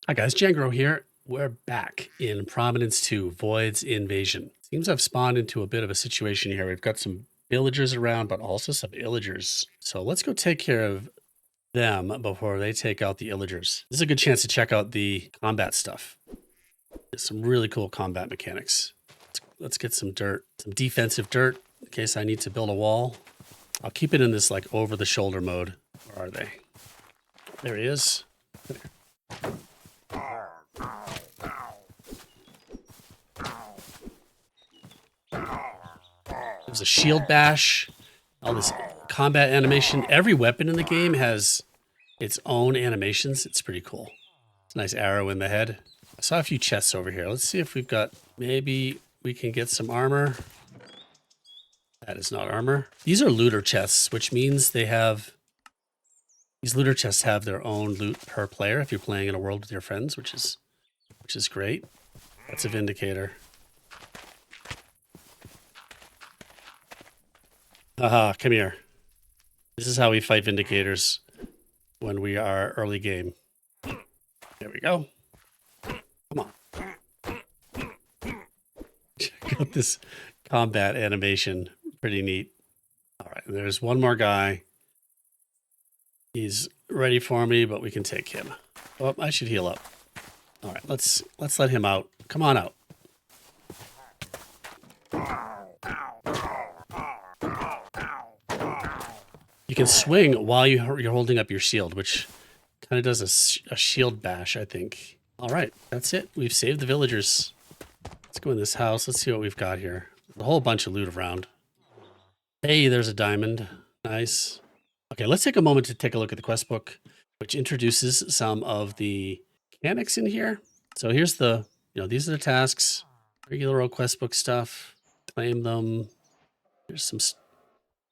Hi guys, Jangro here. We're back in Prominence 2, Void's Invasion. Seems I've spawned into a bit of a situation here. We've got some villagers around, but also some illagers. So let's go take care of them before they take out the illagers. This is a good chance to check out the combat stuff. There's some really cool combat mechanics. Let's get some dirt, some defensive dirt in case I need to build a wall. I'll keep it in this like over the shoulder mode. Where are they? There he is. There's a shield bash, all this combat animation. Every weapon in the game has its own animations. It's pretty cool. It's a nice arrow in the head. I saw a few chests over here. Let's see if we've got, maybe we can get some armor. That is not armor. These are looter chests, which means they have, these looter chests have their own loot per player if you're playing in a world with your friends, which is great. That's a Vindicator. Haha, come here. This is how we fight Vindicators when we are early game. There we go. Come on. Check out this combat animation. Pretty neat. All right, there's one more guy. He's ready for me, but we can take him. Oh, I should heal up. All right, let's let him out. Come on out. You can swing while you're holding up your shield, which kind of does a shield bash, I think. All right, that's it. We've saved the villagers. Let's go in this house. Let's see what we've got here. A whole bunch of loot around. Hey, there's a diamond. Nice. Okay, let's take a moment to take a look at the quest book, which introduces some of the mechanics in here. So here's the, these are the tasks, regular old quest book stuff. Claim them. There's some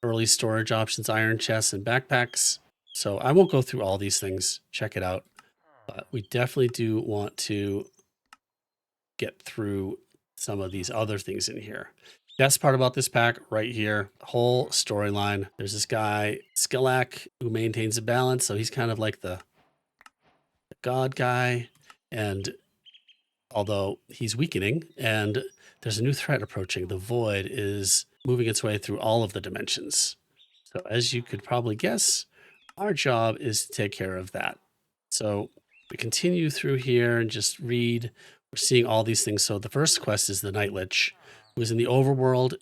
early storage options, iron chests and backpacks. So I won't go through all these things. Check it out. But we definitely do want to get through some of these other things in here. Best part about this pack right here, whole storyline. There's this guy, Skillak, who maintains a balance. So he's kind of like the god guy. And although he's weakening and there's a new threat approaching, the void is moving its way through all of the dimensions. So as you could probably guess, our job is to take care of that. So we continue through here and just read. We're seeing all these things. So the first quest is the Night Lich, who is in the overworld,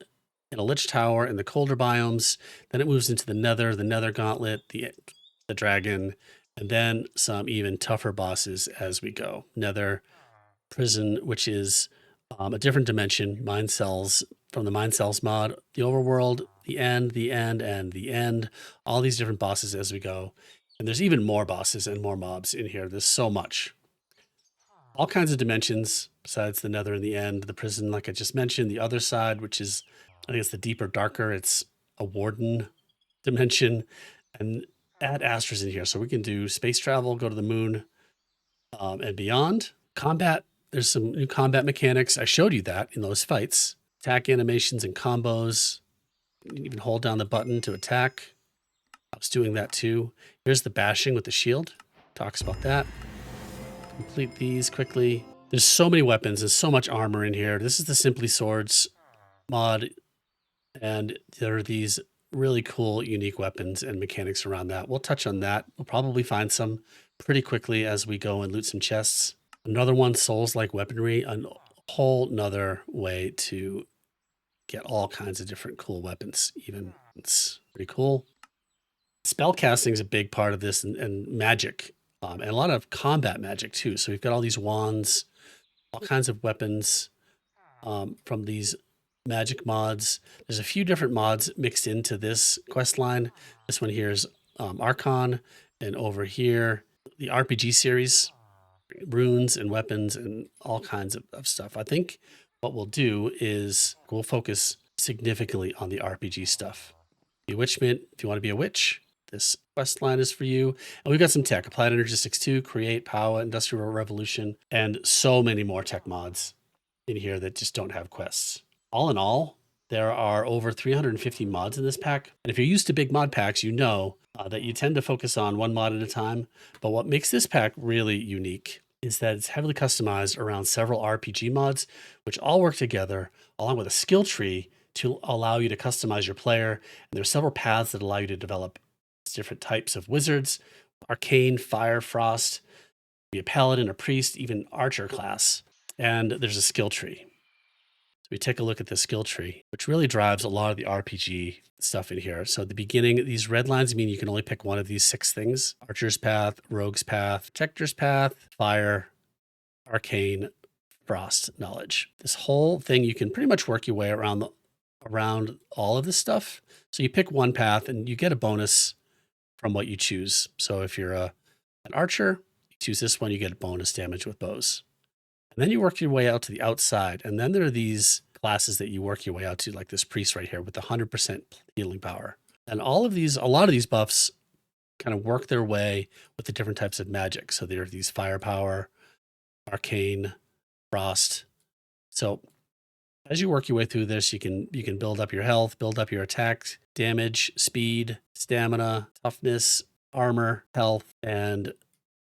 in a Lich Tower, in the colder biomes. Then it moves into the Nether Gauntlet, the dragon, and then some even tougher bosses as we go. Nether Prison, which is a different dimension, mine cells, from the Mine Cells mod, the overworld, the end, and the end, all these different bosses as we go. And there's even more bosses and more mobs in here. There's so much. All kinds of dimensions besides the Nether and the end, the prison, like I just mentioned, the other side, which is, I think it's the deeper, darker. It's a warden dimension, and add Astras in here. So we can do space travel, go to the moon, and beyond. Combat, there's some new combat mechanics. I showed you that in those fights. Attack animations and combos. You can even hold down the button to attack. I was doing that too. Here's the bashing with the shield. Talks about that. Complete these quickly. There's so many weapons. There's so much armor in here. This is the Simply Swords mod. And there are these really cool, unique weapons and mechanics around that. We'll touch on that. We'll probably find some pretty quickly as we go and loot some chests. Another one, Souls-like weaponry. A whole nother way to get all kinds of different cool weapons. Even it's pretty cool. Spell casting is a big part of this, and magic, and a lot of combat magic too. So we've got all these wands, all kinds of weapons from these magic mods. There's a few different mods mixed into this quest line. This one here is Archon, and over here the RPG series, runes and weapons and all kinds of stuff. I think what we'll do is we'll focus significantly on the RPG stuff. Bewitchment, if you want to be a witch, this quest line is for you. And we've got some tech, Applied Energistics 2, Create, Power, Industrial Revolution, and so many more tech mods in here that just don't have quests. All in all, there are over 350 mods in this pack. And if you're used to big mod packs, you know that you tend to focus on one mod at a time. But what makes this pack really unique is that it's heavily customized around several RPG mods, which all work together along with a skill tree to allow you to customize your player. And there's several paths that allow you to develop different types of wizards: arcane, fire, frost, be a paladin, a priest, even archer class. And there's a skill tree. So we take a look at the skill tree, which really drives a lot of the RPG stuff in here. So at the beginning, these red lines mean you can only pick one of these 6 things: archer's path, rogue's path, protector's path, fire, arcane, frost, knowledge. This whole thing, you can pretty much work your way around all of this stuff. So you pick one path and you get a bonus from what you choose. So if you're an archer, you choose this one, you get bonus damage with bows. And then you work your way out to the outside. And then there are these classes that you work your way out to, like this priest right here with the 100% healing power. And a lot of these buffs kind of work their way with the different types of magic. So there are these firepower, arcane, frost. So as you work your way through this, you can build up your health, build up your attack, damage, speed, stamina, toughness, armor, health, and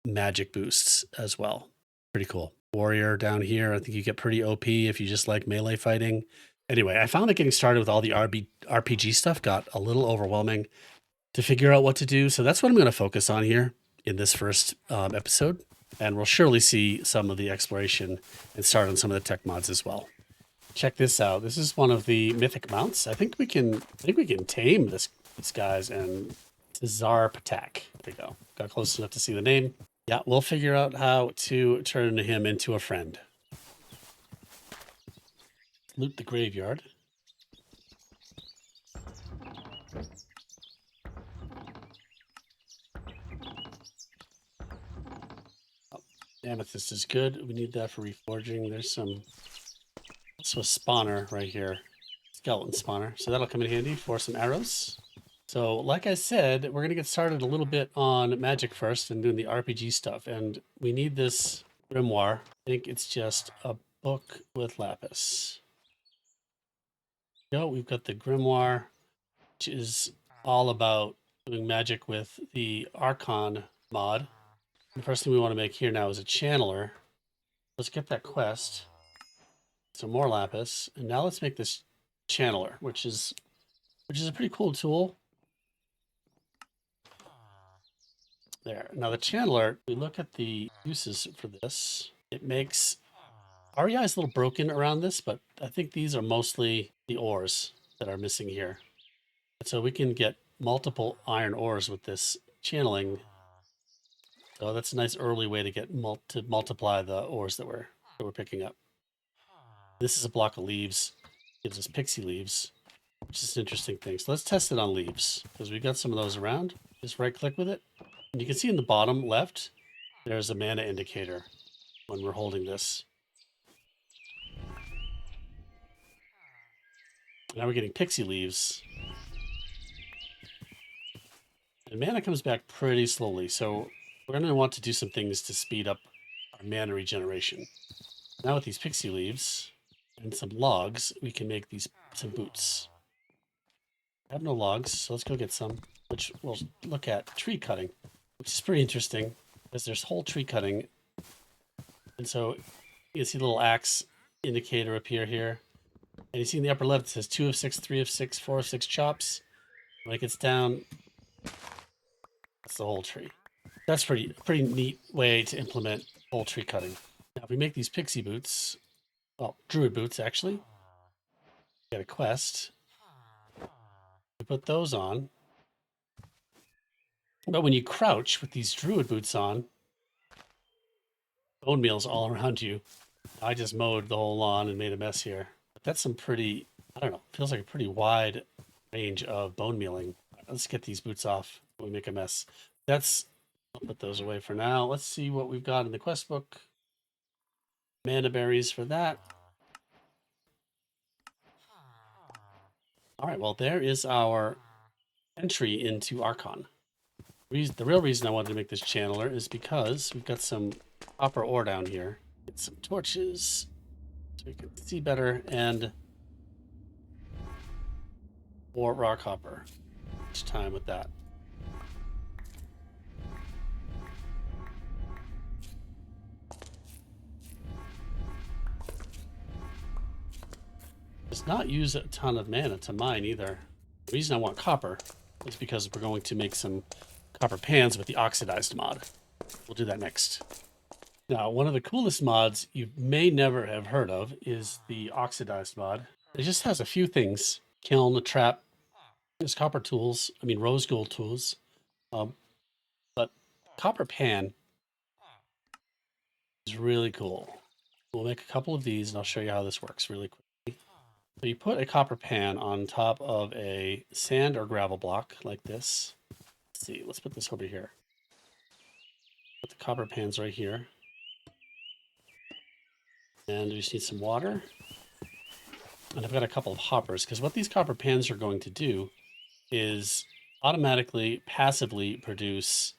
magic boosts as well. Pretty cool. Warrior down here, I think you get pretty OP if you just like melee fighting. Anyway, I found that getting started with all the RPG stuff got a little overwhelming to figure out what to do. So that's what I'm going to focus on here in this first episode. And we'll surely see some of the exploration and start on some of the tech mods as well. Check this out. This is one of the mythic mounts. I think we can tame these guys, and Czar Patak. There we go. Got close enough to see the name. Yeah, we'll figure out how to turn him into a friend. Loot the graveyard. Oh, amethyst is good. We need that for reforging. There's also a spawner right here. Skeleton spawner. So that'll come in handy for some arrows. So like I said, we're going to get started a little bit on magic first and doing the RPG stuff. And we need this grimoire. I think it's just a book with lapis. We've got the grimoire, which is all about doing magic with the Archon mod. The first thing we want to make here now is a channeler. Let's get that quest. Some more lapis. And now let's make this channeler, which is a pretty cool tool. There. Now the channeler, we look at the uses for this. It makes REI is a little broken around this, but I think these are mostly the ores that are missing here. And so we can get multiple iron ores with this channeling. So that's a nice early way to get to multiply the ores that we're picking up. This is a block of leaves. Gives us pixie leaves, which is an interesting thing. So let's test it on leaves because we've got some of those around. Just right click with it. And you can see in the bottom left, there's a mana indicator when we're holding this. Now we're getting pixie leaves. And mana comes back pretty slowly, so we're going to want to do some things to speed up our mana regeneration. Now with these pixie leaves and some logs, we can make some boots. I have no logs, so let's go get some, which we'll look at tree cutting, which is pretty interesting because there's whole tree cutting. And so you can see a little axe indicator appear here. And you see in the upper left, it says 2 of 6, 3 of 6, 4 of 6 chops. When it gets down, that's the whole tree. That's pretty neat way to implement whole tree cutting. Now, if we make these pixie boots, well, druid boots, actually. Get a quest. We put those on. But when you crouch with these druid boots on, bone meal's all around you. I just mowed the whole lawn and made a mess here. But that's some pretty, I don't know, feels like a pretty wide range of bone mealing. Let's get these boots off when we make a mess. I'll put those away for now. Let's see what we've got in the quest book. Mana berries for that. All right, well, there is our entry into Archon. The real reason I wanted to make this channeler is because we've got some copper ore down here. Get some torches so we can see better, and more rock hopper each time with that. does not use a ton of mana to mine either. The reason I want copper is because we're going to make some copper pans with the oxidized mod. We'll do that next. Now, one of the coolest mods you may never have heard of is the oxidized mod. It just has a few things. Kiln, a trap, there's copper tools, rose gold tools. But copper pan is really cool. We'll make a couple of these and I'll show you how this works really quickly. So you put a copper pan on top of a sand or gravel block like this. Let's see, let's put this over here. Put the copper pans right here. And we just need some water. And I've got a couple of hoppers because what these copper pans are going to do is automatically, passively produce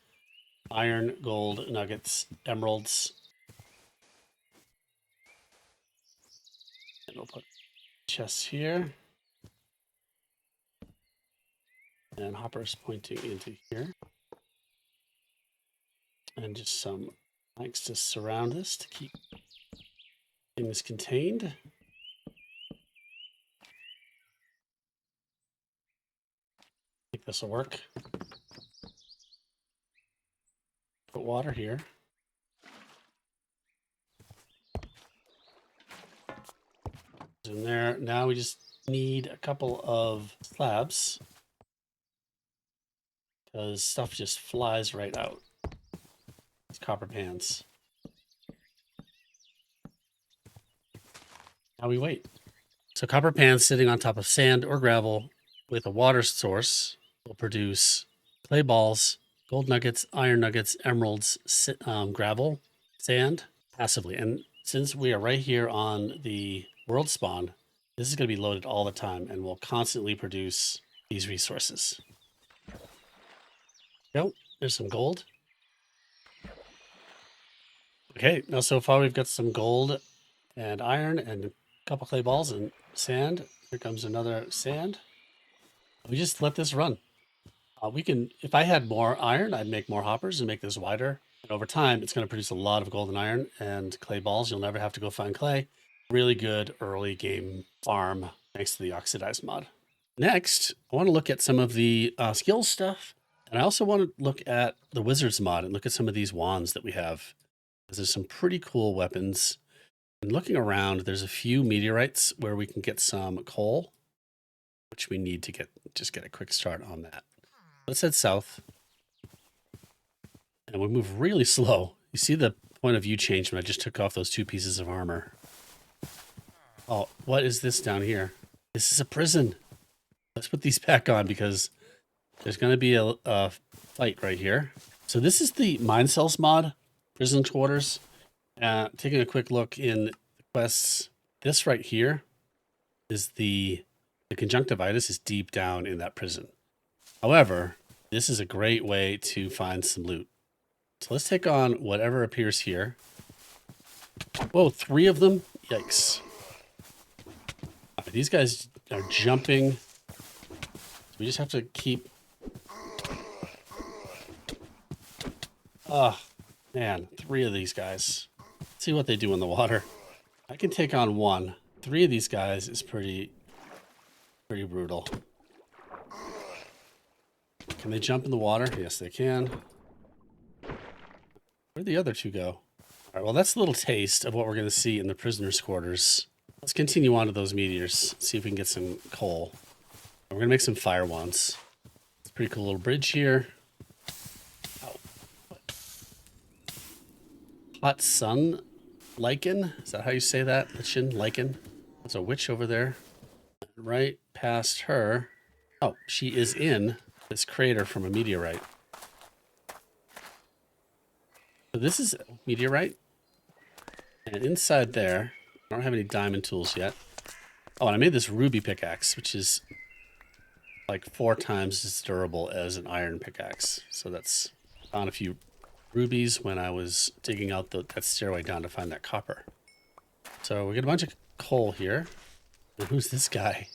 iron, gold, nuggets, emeralds. And we'll put chests here. And hoppers pointing into here. And just some planks to surround this to keep things contained. I think this will work. Put water here. In there. Now we just need a couple of slabs because stuff just flies right out. These copper pans. Now we wait. So copper pans sitting on top of sand or gravel with a water source will produce clay balls, gold nuggets, iron nuggets, emeralds, gravel, sand, passively. And since we are right here on the world spawn, this is going to be loaded all the time and will constantly produce these resources. Nope, there's some gold. Okay, now so far we've got some gold and iron and a couple clay balls and sand. Here comes another sand. We just let this run. We can, if I had more iron, I'd make more hoppers and make this wider. And over time, it's going to produce a lot of gold and iron and clay balls. You'll never have to go find clay. Really good early game farm thanks to the oxidized mod. Next, I want to look at some of the skills stuff. And I also want to look at the wizards mod and look at some of these wands that we have. There's some pretty cool weapons. And looking around, there's a few meteorites where we can get some coal, which we need to just get a quick start on that. Let's head south. And we move really slow. You see the point of view change when I just took off those 2 pieces of armor. Oh, what is this down here? This is a prison. Let's put these back on because there's going to be a fight right here. So this is the mine cells mod, prison quarters. Taking a quick look in the quests, this right here is the conjunctivitis is deep down in that prison. However, this is a great way to find some loot. So let's take on whatever appears here. Whoa, 3 of them? Yikes. These guys are jumping. We just have to keep... Oh, man, 3 of these guys. Let's see what they do in the water. I can take on 1. 3 of these guys is pretty brutal. Can they jump in the water? Yes, they can. Where'd the other 2 go? All right, well, that's a little taste of what we're going to see in the prisoners' quarters. Let's continue on to those meteors, see if we can get some coal. We're going to make some fire wands. It's a pretty cool little bridge here. Oh. Hot sun lichen? Is that how you say that? Lichen? There's a witch over there. Right past her. Oh, she is in this crater from a meteorite. So this is a meteorite. And inside there, I don't have any diamond tools yet. Oh, and I made this ruby pickaxe, which is like 4 times as durable as an iron pickaxe. So that's found a few rubies when I was digging out that stairway down to find that copper. So we get a bunch of coal here. And who's this guy?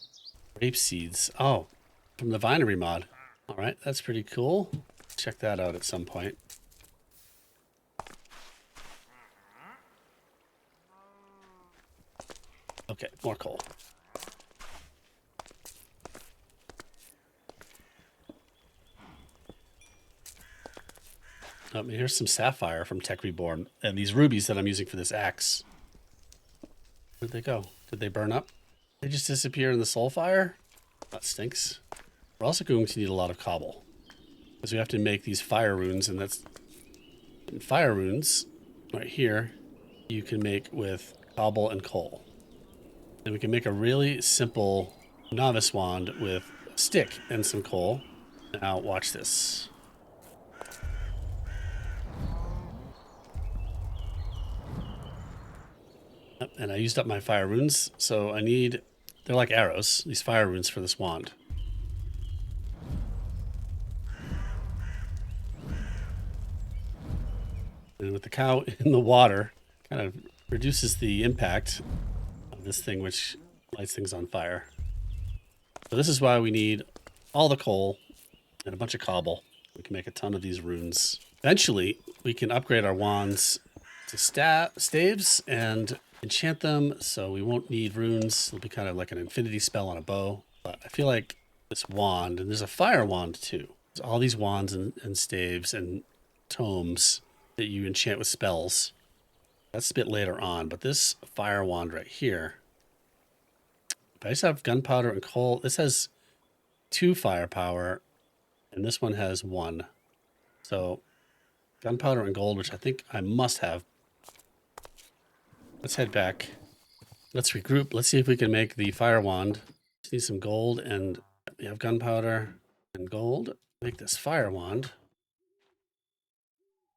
Grape seeds. Oh, from the vinery mod. All right, that's pretty cool. Check that out at some point. Okay, more coal. Here's some sapphire from Tech Reborn, and these rubies that I'm using for this axe. Where'd they go? Did they burn up? They just disappear in the soul fire? That stinks. We're also going to need a lot of cobble, because we have to make these fire runes, and that's fire runes right here. You can make with cobble and coal. And we can make a really simple novice wand with a stick and some coal. Now watch this. And I used up my fire runes, so I need, they're like arrows, these fire runes for this wand. And with the cow in the water, kind of reduces the impact of this thing, which lights things on fire. So this is why we need all the coal and a bunch of cobble. We can make a ton of these runes. Eventually, we can upgrade our wands to staves and enchant them, so we won't need runes. It'll be kind of like an infinity spell on a bow. But I feel like this wand, and there's a fire wand too. There's all these wands and staves and tomes that you enchant with spells. That's a bit later on, but this fire wand right here, if I just have gunpowder and coal, this has 2 firepower, and this one has 1. So gunpowder and gold, which I think I must have. Let's head back. Let's regroup. Let's see if we can make the fire wand. Just need some gold, and we have gunpowder and gold. Make this fire wand.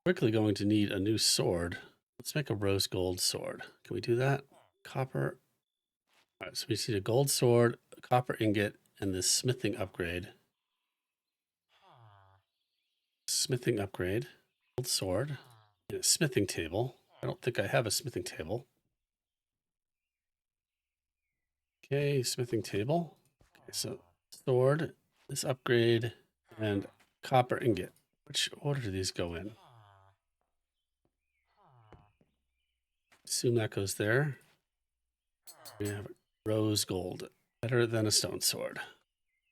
Quickly going to need a new sword. Let's make a rose gold sword. Can we do that? Copper. All right, so we see a gold sword, a copper ingot, and this smithing upgrade. Smithing upgrade. Gold sword. And a smithing table. I don't think I have a smithing table. Okay, smithing table. Okay, so sword, this upgrade, and copper ingot. Which order do these go in? Assume that goes there. We have rose gold. Better than a stone sword.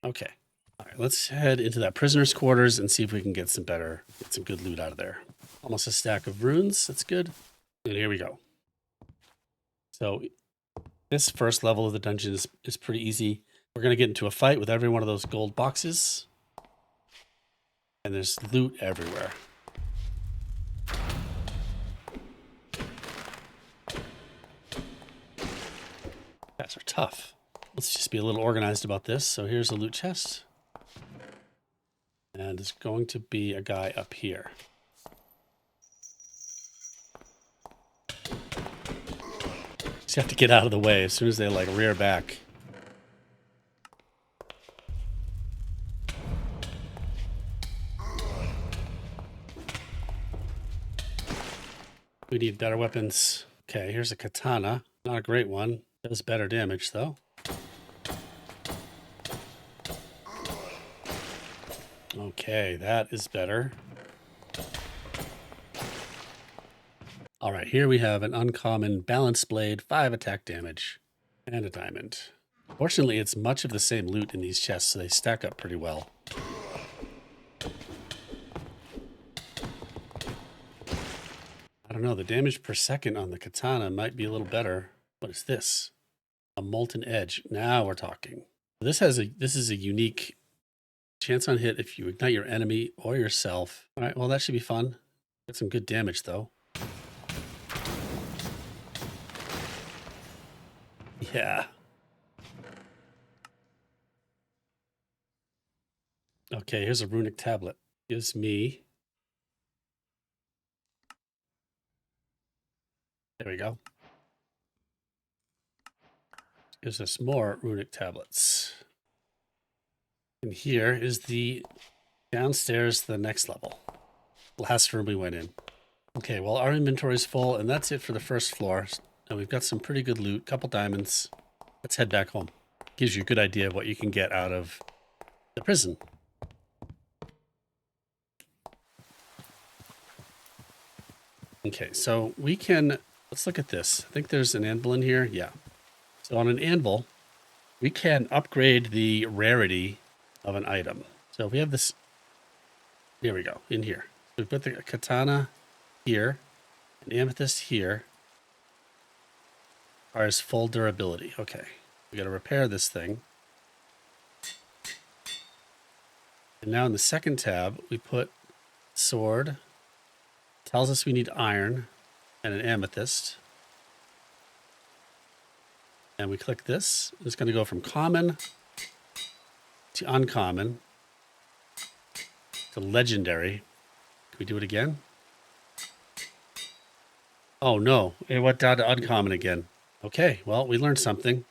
Okay. All right, let's head into that prisoner's quarters and see if we can get some good loot out of there. Almost a stack of runes. That's good. And here we go. So this first level of the dungeon is pretty easy. We're going to get into a fight with every one of those gold boxes. And there's loot everywhere. Guys are tough. Let's just be a little organized about this. So here's a loot chest. And there's going to be a guy up here. Just have to get out of the way as soon as they like rear back. We need better weapons. Okay, here's a katana. Not a great one. Does better damage though. Okay, that is better. All right, here we have an uncommon balance blade, 5 attack damage, and a diamond. Fortunately, it's much of the same loot in these chests, so they stack up pretty well. I don't know, the damage per second on the katana might be a little better. What is this? A molten edge. Now we're talking. This is a unique chance on hit if you ignite your enemy or yourself. All right, well, that should be fun. Get some good damage, though. Yeah. Okay, here's a runic tablet. Gives me... There we go. Gives us more runic tablets. And here is the downstairs to the next level. Last room we went in. Okay, well, our inventory is full, and that's it for the first floor. And we've got some pretty good loot, couple diamonds. Let's head back home. Gives you a good idea of what you can get out of the prison. Okay, so we can, let's look at this. I think there's an anvil in here. Yeah. So on an anvil, we can upgrade the rarity of an item. So if we have this, here we go, in here. We put the katana here, and amethyst here. Requires full durability. Okay. We got to repair this thing. And now in the second tab, we put sword. Tells us we need iron and an amethyst. And we click this. It's going to go from common to uncommon to legendary. Can we do it again? Oh no, it went down to uncommon again. Okay, well, we learned something.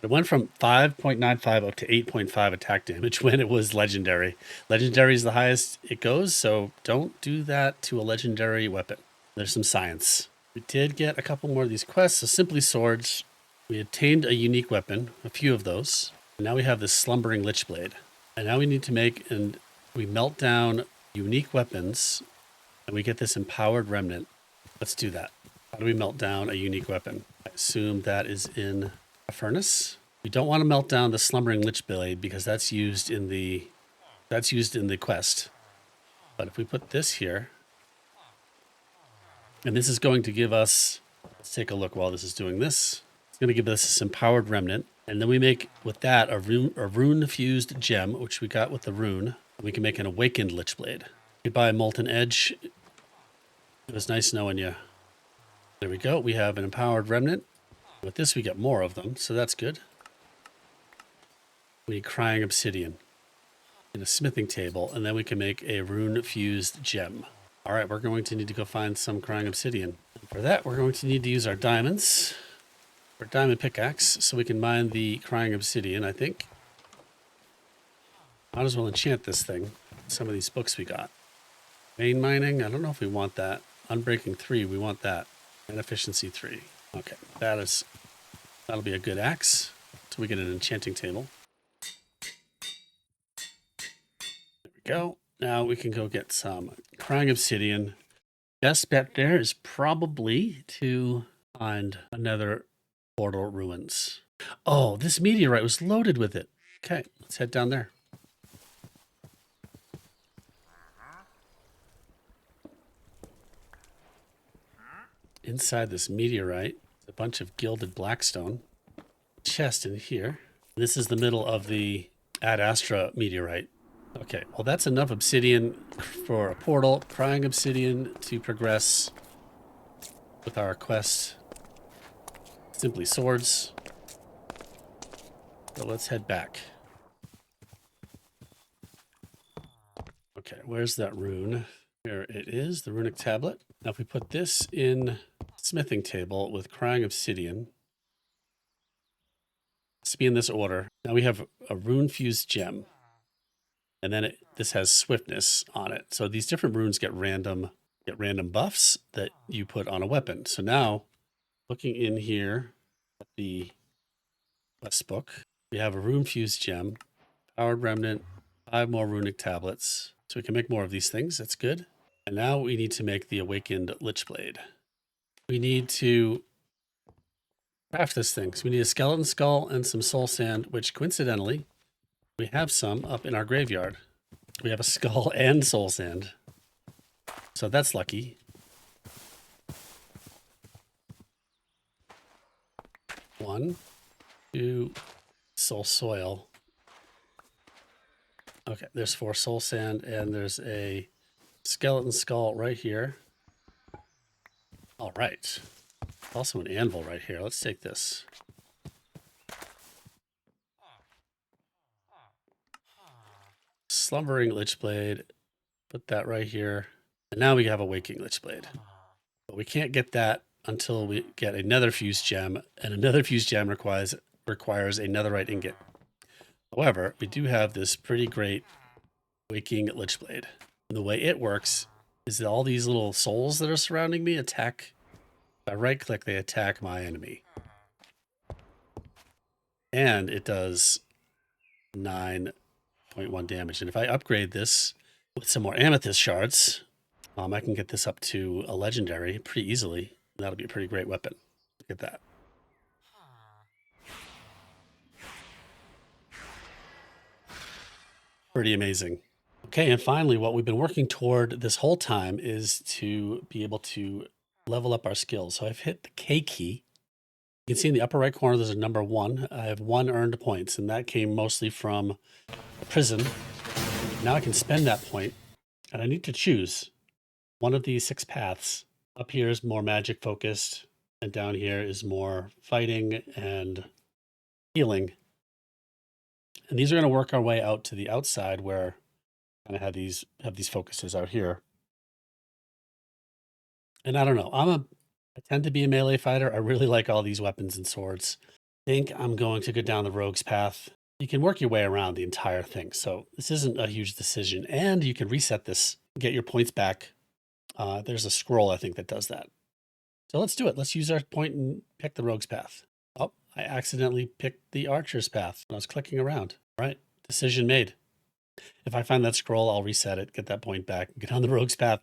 It went from 5.95 up to 8.5 attack damage when it was legendary. Legendary is the highest it goes, so don't do that to a legendary weapon. There's some science. We did get a couple more of these quests, so simply swords. We obtained a unique weapon, a few of those. And now we have this slumbering lich blade. And now we need to make, and we melt down unique weapons, and we get this empowered remnant. Let's do that. How do we melt down a unique weapon? I assume that is in a furnace. We don't want to melt down the slumbering lich blade because that's used in the quest. But if we put this here, and this is going to give us, let's take a look while this is doing this. It's going to give us this empowered remnant. And then we make with that a rune fused gem, which we got with the rune. We can make an awakened lich blade. Goodbye, Molten Edge. It was nice knowing you. There we go. We have an empowered remnant. With this, we get more of them, so that's good. We need crying obsidian in a smithing table, and then we can make a rune-fused gem. All right, we're going to need to go find some crying obsidian. For that, we're going to need to use our diamonds, our diamond pickaxe, so we can mine the crying obsidian, I think. Might as well enchant this thing. Some of these books we got. Vein mining, I don't know if we want that. Unbreaking 3, we want that. And efficiency 3. Okay, that'll be a good axe. So we get an enchanting table. There we go. Now we can go get some crying obsidian. Best bet there is probably to find another portal ruins. Oh, this meteorite was loaded with it. Okay, let's head down there. Inside this meteorite, a bunch of gilded blackstone. Chest in here. This is the middle of the Ad Astra meteorite. Okay, well that's enough obsidian for a portal. Crying obsidian to progress with our quest. Simply swords. So let's head back. Okay, where's that rune? Here it is, the runic tablet. Now if we put this in smithing table with crying obsidian, let's be in this order. Now we have a rune fused gem, and then this has swiftness on it. So these different runes get random buffs that you put on a weapon. So now, looking in here at the quest book, we have a rune fused gem, powered remnant, 5 more runic tablets. So we can make more of these things. That's good. And now we need to make the awakened lich blade. We need to craft this thing. So we need a skeleton skull and some soul sand, which coincidentally, we have some up in our graveyard. We have a skull and soul sand. So that's lucky. 1, 2, soul soil. Okay, there's 4 soul sand, and there's a skeleton skull right here. All right. Also an anvil right here. Let's take this. Slumbering lich blade. Put that right here. And now we have a waking lich blade. But we can't get that until we get another fused gem, and another fused gem requires a netherite ingot. However, we do have this pretty great waking lich blade. And the way it works is that all these little souls that are surrounding me attack. If I right click, they attack my enemy. And it does 9.1 damage. And if I upgrade this with some more amethyst shards, I can get this up to a legendary pretty easily. That'll be a pretty great weapon. Look at that. Pretty amazing. Okay, and finally, what we've been working toward this whole time is to be able to level up our skills. So I've hit the K key. You can see in the upper right corner, there's a number 1. I have 1 earned points, and that came mostly from the prison. Now I can spend that point, and I need to choose one of these 6 paths. Up here is more magic focused, and down here is more fighting and healing. And these are going to work our way out to the outside where I kind of have these focuses out here. And I don't know, I tend to be a melee fighter. I really like all these weapons and swords. I think I'm going to go down the rogue's path. You can work your way around the entire thing. So this isn't a huge decision. And you can reset this, get your points back. There's a scroll, I think, that does that. So let's do it. Let's use our point and pick the rogue's path. Oh, I accidentally picked the archer's path when I was clicking around. All right, decision made. If I find that scroll, I'll reset it, get that point back, get on the rogue's path.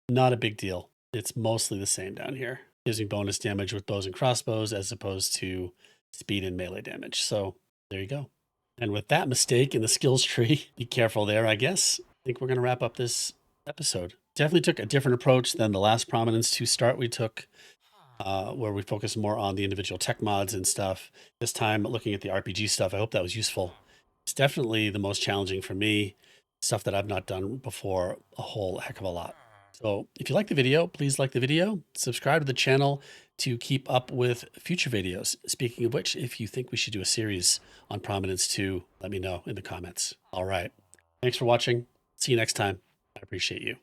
Not a big deal. It's mostly the same down here. Gives me bonus damage with bows and crossbows as opposed to speed and melee damage. So there you go. And with that mistake in the skills tree, be careful there, I guess. I think we're going to wrap up this episode. Definitely took a different approach than the last Prominence II start we took, where we focused more on the individual tech mods and stuff. This time, looking at the RPG stuff, I hope that was useful. It's definitely the most challenging for me, stuff that I've not done before a whole heck of a lot. So if you like the video, please like the video, subscribe to the channel to keep up with future videos. Speaking of which, if you think we should do a series on Prominence II, let me know in the comments. All right. Thanks for watching. See you next time. I appreciate you.